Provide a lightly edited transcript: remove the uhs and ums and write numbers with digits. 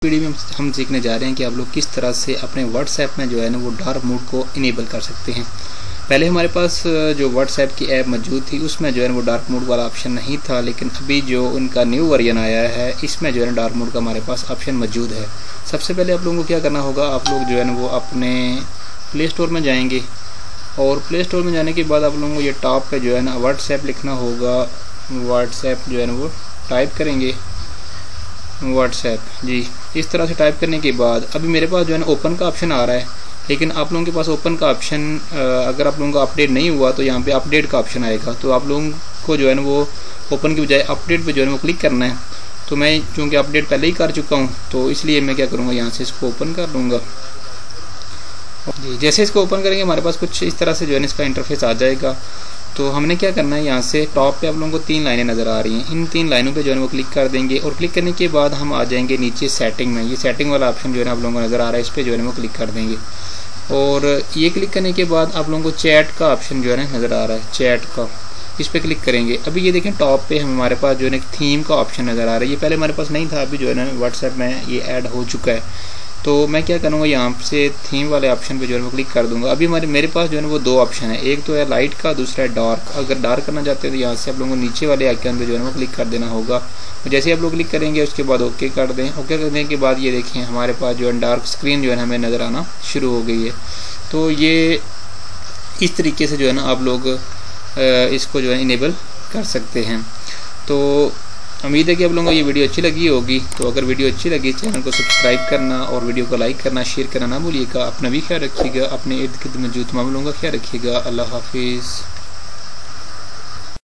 Video में हम सीखने जा रहे हैं कि आप लोग किस तरह से अपने व्हाट्सएप में जो है ना वो डार्क मोड को इनेबल कर सकते हैं। पहले हमारे पास जो व्हाट्सएप की ऐप मौजूद थी उसमें जो है ना वो डार्क मोड वाला ऑप्शन नहीं था, लेकिन अभी जो उनका न्यू वर्जन आया है इसमें जो है ना डार्क मोड का हमारे पास ऑप्शन मौजूद है। सबसे पहले आप लोगों को क्या करना होगा, आप लोग जो है ना वो अपने प्ले स्टोर में जाएंगे और प्ले स्टोर में जाने के बाद आप लोगों को ये टॉप पे जो है ना व्हाट्सएप लिखना होगा। व्हाट्सएप जो है ना वो टाइप करेंगे, व्हाट्सएप जी। इस तरह से टाइप करने के बाद अभी मेरे पास जो है ना ओपन का ऑप्शन आ रहा है, लेकिन आप लोगों के पास ओपन का ऑप्शन अगर आप लोगों का अपडेट नहीं हुआ तो यहाँ पे अपडेट का ऑप्शन आएगा। तो आप लोगों को जो है ना वो ओपन की बजाय अपडेट पे जो है ना वो क्लिक करना है। तो मैं चूँकि अपडेट पहले ही कर चुका हूँ तो इसलिए मैं क्या करूँगा, यहाँ से इसको ओपन कर लूँगा जी। जैसे इसको ओपन करेंगे हमारे पास कुछ इस तरह से जो है ना इसका इंटरफेस आ जाएगा। तो हमने क्या करना है, यहाँ से टॉप पे आप लोगों को 3 लाइनें नज़र आ रही हैं, इन 3 लाइनों पे जो है वो क्लिक कर देंगे और क्लिक करने के बाद हम आ जाएंगे नीचे सेटिंग में। ये सेटिंग वाला ऑप्शन जो है ना आप लोगों को नज़र आ रहा है, इस पर जो है वो क्लिक कर देंगे और ये क्लिक करने के बाद आप लोगों को चैट का ऑप्शन जो है ना नज़र आ रहा है, चैट का, इस पर क्लिक करेंगे। अभी ये देखें टॉप पे हमारे पास जो है ना एक थीम का ऑप्शन नज़र आ रहा है, ये पहले हमारे पास नहीं था, अभी जो है ना व्हाट्सएप में ये ऐड हो चुका है। तो मैं क्या करूँगा, यहाँ से थीम वाले ऑप्शन पे जो है वो क्लिक कर दूंगा। अभी मेरे पास जो है ना वो 2 ऑप्शन है, एक तो है लाइट का, दूसरा है डार्क। अगर डार्क करना चाहते हो तो यहाँ से आप लोगों को नीचे वाले आइकन पे जो है वो क्लिक कर देना होगा। तो जैसे आप लोग क्लिक करेंगे उसके बाद ओके कर दें। ओके करने के बाद ये देखें हमारे पास जो है डार्क स्क्रीन जो है हमें नज़र आना शुरू हो गई है। तो ये इस तरीके से जो है ना आप लोग इसको जो है इनेबल कर सकते हैं। तो उम्मीद है कि आप लोगों को ये वीडियो अच्छी लगी होगी। तो अगर वीडियो अच्छी लगी चैनल को सब्सक्राइब करना और वीडियो को लाइक करना, शेयर करना ना भूलिएगा। अपना भी ख्याल रखिएगा, अपने इर्द गिर्द मौजूद तमाम लोगों का ख्याल रखिएगा। अल्लाह हाफिज़।